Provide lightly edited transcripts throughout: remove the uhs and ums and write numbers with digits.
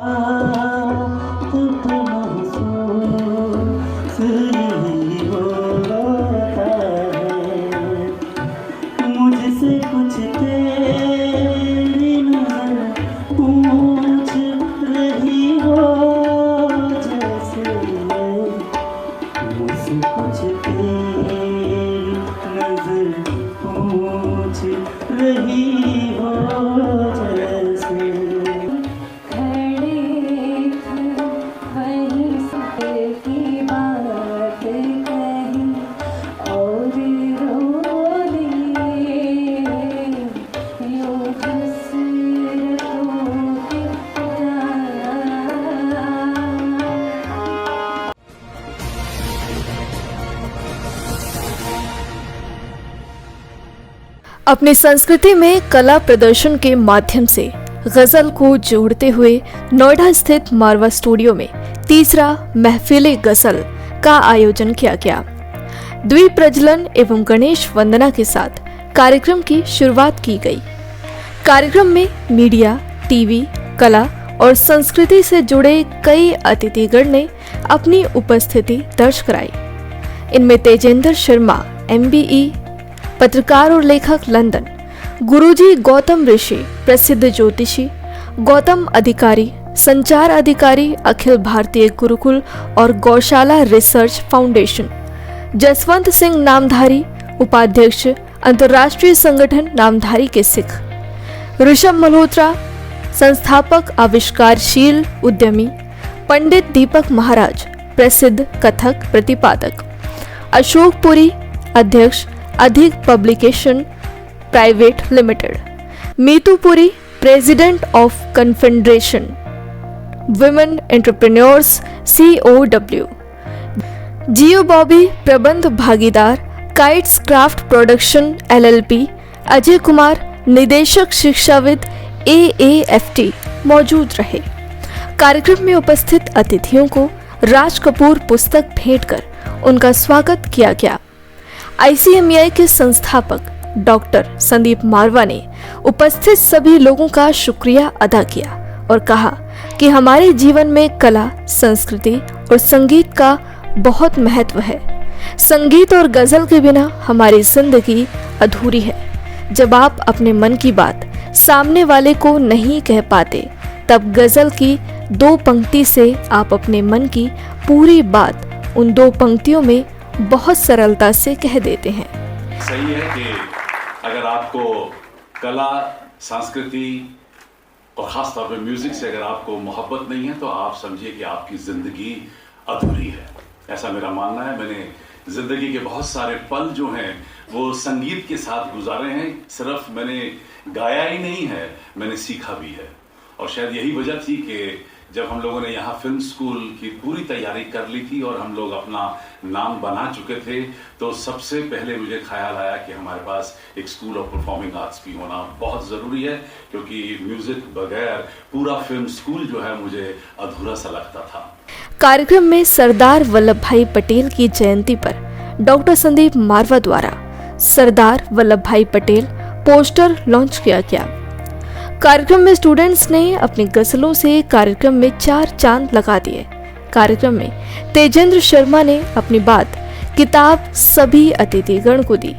दुख महसूस नहीं होता है, मुझसे कुछ तेरी नजर पूछ रही हो, जैसे मुझसे कुछ तेरी नजर पूछ रही हो, जैसे अपनी संस्कृति में कला प्रदर्शन के माध्यम से गजल को जोड़ते हुए नोएडा स्थित मारवा स्टूडियो में तीसरा महफिले गजल का आयोजन किया गया। द्वीप प्रज्वलन एवं गणेश वंदना के साथ कार्यक्रम की शुरुआत की गई। कार्यक्रम में मीडिया, टीवी, कला और संस्कृति से जुड़े कई अतिथिगण ने अपनी उपस्थिति दर्ज कराई। इनमें तेजेंद्र शर्मा MBE, पत्रकार और लेखक लंदन, गुरुजी गौतम ऋषि, प्रसिद्ध ज्योतिषी गौतम अधिकारी, संचार अधिकारी अखिल भारतीय गुरुकुल और गौशाला रिसर्च फाउंडेशन, जसवंत सिंह नामधारी, उपाध्यक्ष अंतर्राष्ट्रीय संगठन नामधारी के सिख, ऋषभ मल्होत्रा, संस्थापक आविष्कारशील उद्यमी, पंडित दीपक महाराज, प्रसिद्ध कथक प्रतिपादक, अशोक पुरी, अध्यक्ष अधिक publication private limited, Meetu Puri, president of confederation women entrepreneurs COW, जियो बॉबी, प्रबंध भागीदार kites craft production LLP, Ajay Kumar, निदेशक शिक्षाविद AAFT मौजूद रहे। कार्यक्रम में उपस्थित अतिथियों को राज कपूर पुस्तक भेंट कर उनका स्वागत किया गया। ICMEI के संस्थापक डॉक्टर संदीप मारवा ने उपस्थित सभी लोगों का शुक्रिया अदा किया और कहा कि हमारे जीवन में कला, संस्कृति और संगीत का बहुत महत्व है। संगीत और गजल के बिना हमारी जिंदगी अधूरी है। जब आप अपने मन की बात सामने वाले को नहीं कह पाते, तब गजल की 2 पंक्ति से आप अपने मन की पूरी बात उन 2 पंक्तियों में बहुत सरलता से कह देते हैं। सही है कि अगर आपको कला, संस्कृति और खास तौर पे म्यूजिक से अगर आपको मोहब्बत नहीं है तो आप समझिए कि आपकी जिंदगी अधूरी है। ऐसा मेरा मानना है। मैंने जिंदगी के बहुत सारे पल जो हैं वो संगीत के साथ गुजारे हैं। सिर्फ मैंने गाया ही नहीं है, मैंने सीखा भी है। और शायद यही वजह थी कि जब हम लोगों ने यहाँ फिल्म स्कूल की पूरी तैयारी कर ली थी और हम लोग अपना नाम बना चुके थे, तो सबसे पहले मुझे ख्याल आया कि हमारे पास एक स्कूल ऑफ परफॉर्मिंग आर्ट्स भी होना बहुत ज़रूरी है, क्योंकि म्यूजिक बगैर पूरा फिल्म स्कूल जो है मुझे अधूरा सा लगता था। कार्यक्रम में सरदार वल्लभ भाई पटेल की जयंती पर डॉक्टर संदीप मारवा द्वारा सरदार वल्लभ भाई पटेल पोस्टर लॉन्च किया गया। कार्यक्रम में स्टूडेंट्स ने अपनी गजलों से कार्यक्रम में 4 चांद लगा दिए। कार्यक्रम में तेजेंद्र शर्मा ने अपनी बात किताब सभी अतिथिगण को दी।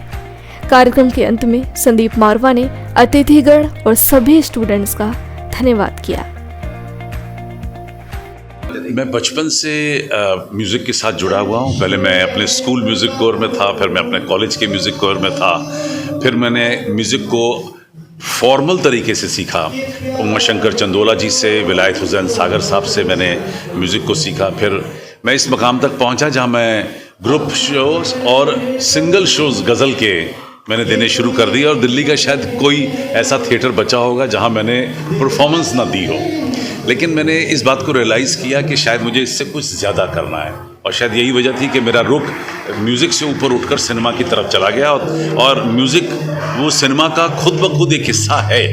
कार्यक्रम के अंत में संदीप मारवा ने अतिथिगण और सभी स्टूडेंट्स का धन्यवाद किया। मैं बचपन से म्यूज़िक के साथ जुड़ा हुआ हूँ। पहले मैं अपने स्कूल म्यूज़िक कोर में था, फिर मैं अपने कॉलेज के म्यूज़िक कोर में था, फिर मैंने म्यूज़िक को फॉर्मल तरीके से सीखा। उमा शंकर चंदोला जी से, विलायत हुसैन सागर साहब से मैंने म्यूज़िक को सीखा। फिर मैं इस मकाम तक पहुंचा जहां मैं ग्रुप शोज़ और सिंगल शोज़ गज़ल के मैंने देने शुरू कर दिए। और दिल्ली का शायद कोई ऐसा थिएटर बचा होगा जहां मैंने परफॉर्मेंस ना दी हो। लेकिन मैंने इस बात को रियलाइज़ किया कि शायद मुझे इससे कुछ ज़्यादा करना है, और शायद यही वजह थी कि मेरा रुख म्यूज़िक से ऊपर उठकर सिनेमा की तरफ चला गया। और म्यूज़िक वो सिनेमा का खुद ब खुद एक हिस्सा है।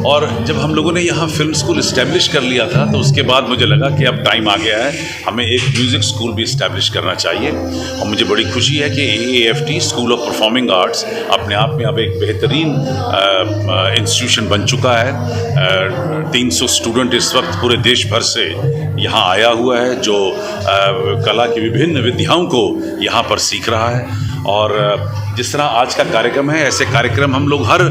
और जब हम लोगों ने यहाँ फिल्म स्कूल इस्टेब्लिश कर लिया था तो उसके बाद मुझे लगा कि अब टाइम आ गया है, हमें एक म्यूज़िक स्कूल भी इस्टेब्लिश करना चाहिए। और मुझे बड़ी खुशी है कि AAFT school of performing arts अपने आप में अब एक बेहतरीन इंस्टीट्यूशन बन चुका है। 300 स्टूडेंट इस वक्त पूरे देश भर से यहाँ आया हुआ है जो कला की विभिन्न विधाओं को यहाँ पर सीख रहा है। और जिस तरह आज का कार्यक्रम है, ऐसे कार्यक्रम हम लोग हर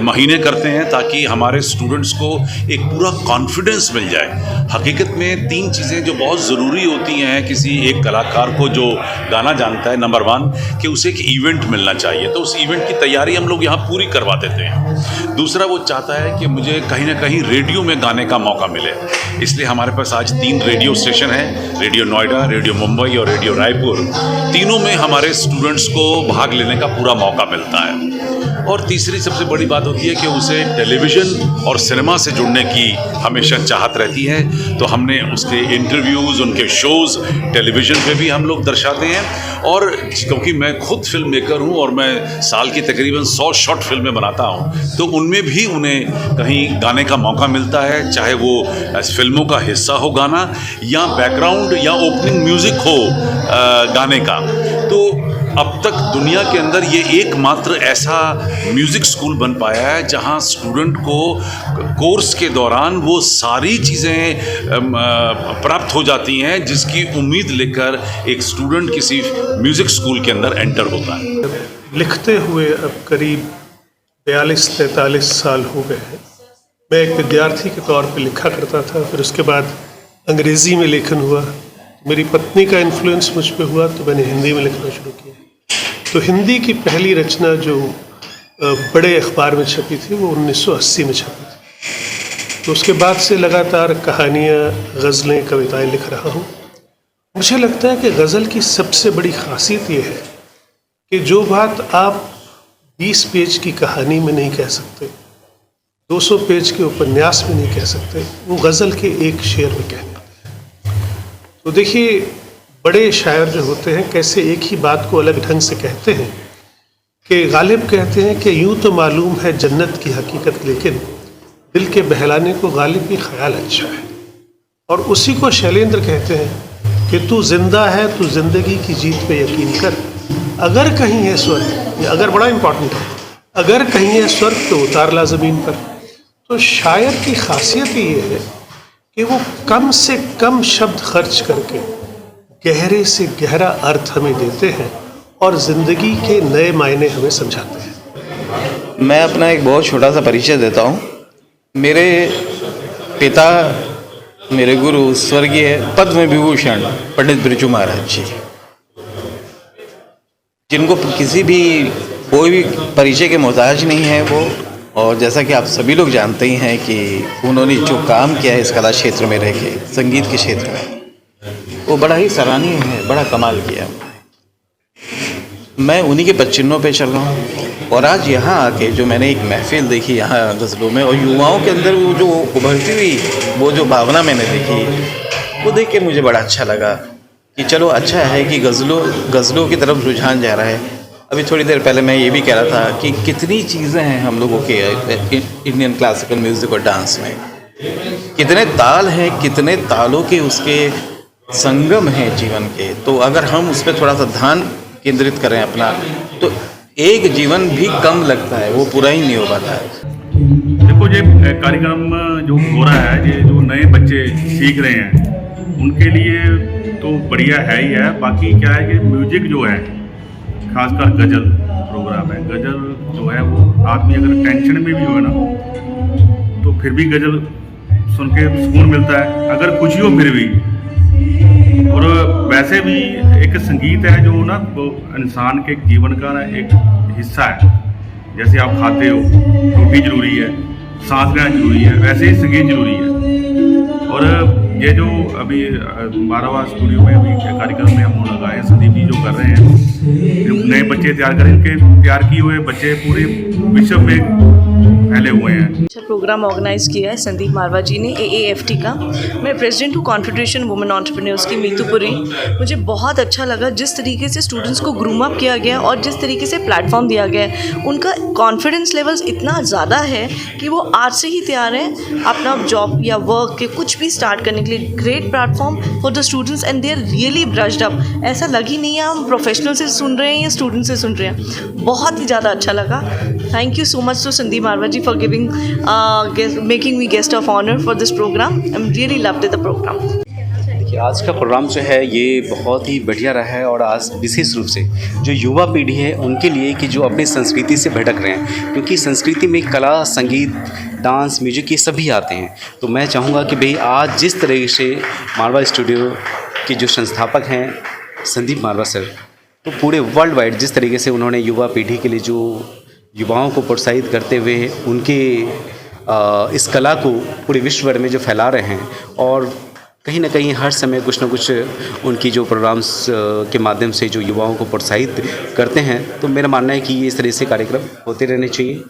महीने करते हैं ताकि हमारे स्टूडेंट्स को एक पूरा कॉन्फिडेंस मिल जाए। हकीकत में 3 चीज़ें जो बहुत ज़रूरी होती हैं किसी एक कलाकार को जो गाना जानता है। नंबर 1 कि उसे एक इवेंट मिलना चाहिए, तो उस इवेंट की तैयारी हम लोग यहाँ पूरी करवा देते हैं। दूसरा, वो चाहता है कि मुझे कहीं ना कहीं रेडियो में गाने का मौका मिले, इसलिए हमारे पास आज 3 रेडियो स्टेशन हैं, रेडियो नोएडा, रेडियो मुंबई और रेडियो रायपुर। तीनों में हमारे स्टूडेंट्स को भाग लेने का पूरा मौका मिलता है। और तीसरी सबसे बड़ी बात होती है कि उसे टेलीविज़न और सिनेमा से जुड़ने की हमेशा चाहत रहती है, तो हमने उसके इंटरव्यूज़, उनके शोज़ टेलीविज़न पे भी हम लोग दर्शाते हैं। और क्योंकि मैं खुद फिल्म मेकर हूँ और मैं साल की तकरीबन 100 शॉर्ट फिल्में बनाता हूँ, तो उनमें भी उन्हें कहीं गाने का मौका मिलता है, चाहे वो फिल्मों का हिस्सा हो गाना या बैकग्राउंड या ओपनिंग म्यूज़िक हो गाने का। तो अब तक दुनिया के अंदर ये एकमात्र ऐसा म्यूज़िक स्कूल बन पाया है जहाँ स्टूडेंट को कोर्स के दौरान वो सारी चीज़ें प्राप्त हो जाती हैं जिसकी उम्मीद लेकर एक स्टूडेंट किसी म्यूज़िक स्कूल के अंदर एंटर होता है। लिखते हुए अब करीब 42-43 साल हो गए हैं। मैं एक विद्यार्थी के तौर पे लिखा करता था, फिर उसके बाद अंग्रेज़ी में लेखन हुआ। मेरी पत्नी का इन्फ्लुएंस मुझ पे हुआ तो मैंने हिंदी में लिखना शुरू किया। तो हिंदी की पहली रचना जो बड़े अखबार में छपी थी वो 1980 में छपी थी। तो उसके बाद से लगातार कहानियाँ, गज़लें, कविताएं लिख रहा हूँ। मुझे लगता है कि गज़ल की सबसे बड़ी ख़ासियत ये है कि जो बात आप 20 पेज की कहानी में नहीं कह सकते, 200 पेज के उपन्यास में नहीं कह सकते, वो गज़ल के एक शेर में कहने। तो देखिए, बड़े शायर जो होते हैं कैसे एक ही बात को अलग ढंग से कहते हैं कि गालिब कहते हैं कि यूं तो मालूम है जन्नत की हकीकत, लेकिन दिल के बहलाने को गालिब की ख्याल अच्छा है। और उसी को शैलेंद्र कहते हैं कि तू जिंदा है, तू जिंदगी की जीत पे यकीन कर, अगर कहीं है स्वर्ग, ये अगर बड़ा इम्पोर्टेंट है, अगर कहीं है स्वर्ग तो उतार ला ज़मीन पर। तो शायर की खासियत ये है कि वो कम से कम शब्द खर्च करके गहरे से गहरा अर्थ हमें देते हैं और ज़िंदगी के नए मायने हमें समझाते हैं। मैं अपना एक बहुत छोटा सा परिचय देता हूँ। मेरे पिता, मेरे गुरु स्वर्गीय पद्म विभूषण पंडित बिरजू महाराज जी, जिनको किसी भी कोई भी परिचय के मोहताज नहीं है वो। और जैसा कि आप सभी लोग जानते ही हैं कि उन्होंने जो काम किया है इस कला क्षेत्र में रह के, संगीत के क्षेत्र में, वो बड़ा ही सराहनीय है, बड़ा कमाल किया। मैं उन्हीं के पदचिन्हों पे चल रहा हूँ। और आज यहाँ आके जो मैंने एक महफिल देखी यहाँ गज़लों में, और युवाओं के अंदर वो जो उभरती हुई वो जो भावना मैंने देखी, वो देख के मुझे बड़ा अच्छा लगा कि चलो अच्छा है कि गज़लों की तरफ रुझान जा रहा है। अभी थोड़ी देर पहले मैं ये भी कह रहा था कि कितनी चीज़ें हैं हम लोगों के इंडियन क्लासिकल म्यूज़िक और डांस में, कितने ताल हैं, कितने तालों के उसके संगम हैं जीवन के। तो अगर हम उस पर थोड़ा सा ध्यान केंद्रित करें अपना, तो एक जीवन भी कम लगता है, वो पूरा ही नहीं हो पाता है। देखो, ये कार्यक्रम जो हो रहा है, ये जो नए बच्चे सीख रहे हैं उनके लिए तो बढ़िया है ही है। बाकी क्या है कि म्यूजिक जो है, खासकर गज़ल प्रोग्राम है, गज़ल जो है वो आदमी अगर टेंशन में भी हो ना तो फिर भी गज़ल सुन के सुकून मिलता है, अगर खुशी हो फिर भी। और वैसे भी एक संगीत है जो ना वो इंसान के जीवन का ना एक हिस्सा है। जैसे आप खाते हो, रोटी जरूरी है, सांस लेना जरूरी है, वैसे ही संगीत जरूरी है। और ये जो अभी 12वां स्टूडियो में अभी कार्यक्रम में हम लगाए, संदीप जी जो कर रहे हैं, नए बच्चे तैयार करें, इनके तैयार किए हुए बच्चे पूरे विश्व में फैले हुए हैं। अच्छा प्रोग्राम ऑर्गेनाइज किया है संदीप मारवा जी ने AAFT का। मैं प्रेसिडेंट हूँ कॉन्फेडरेशन वुमेन एंटरप्रेन्योर्स की मीतुपुरी। मुझे बहुत अच्छा लगा जिस तरीके से स्टूडेंट्स को ग्रूम अप किया गया और जिस तरीके से प्लेटफॉर्म दिया गया है। उनका कॉन्फिडेंस लेवल्स इतना ज़्यादा है कि वो आज से ही तैयार हैं अपना जॉब या वर्क के कुछ भी स्टार्ट करने के लिए। Great platform for the students and they are really brushed up. ऐसा लग ही नहीं है हम प्रोफेशनल से सुन रहे हैं या स्टूडेंट से सुन रहे हैं। बहुत ही ज़्यादा अच्छा लगा। Thank you so much to Sandeep Marwah ji for giving making me guest of honour for this programme. I am really loved the programme. देखिए आज का प्रोग्राम जो है ये बहुत ही बढ़िया रहा है और आज विशेष रूप से जो युवा पीढ़ी है उनके लिए कि जो अपनी संस्कृति से भटक रहे हैं, क्योंकि संस्कृति में कला, संगीत, डांस, म्यूजिक ये सभी आते हैं। तो मैं चाहूँगा कि भाई आज जिस तरह से मारवा स्टूडियो के जो संस्थापक हैं संदीप मारवा सर, तो पूरे वर्ल्ड वाइड जिस तरीके से उन्होंने युवा पीढ़ी के लिए जो युवाओं को प्रोत्साहित करते हुए उनके इस कला को पूरे विश्व भर में जो फैला रहे हैं और कहीं ना कहीं हर समय कुछ ना कुछ उनकी जो प्रोग्राम्स के माध्यम से जो युवाओं को प्रोत्साहित करते हैं, तो मेरा मानना है कि ये इस तरह से कार्यक्रम होते रहने चाहिए।